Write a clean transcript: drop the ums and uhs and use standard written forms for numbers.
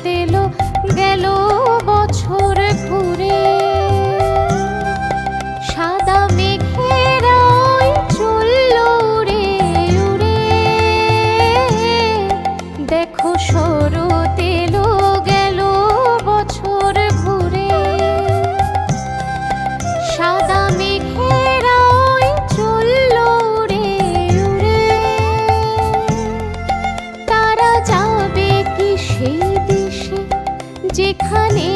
এলো গেল বছর ঘুরে। সাদা মেঘেরা ওই চলল উড়ে উড়ে, দেখো শরৎ এলো গেল বছর ঘুরে। সাদা মেঘেরা ওই চলল উড়ে উড়ে, তারা যাবে কি সেই দেশে যেখানে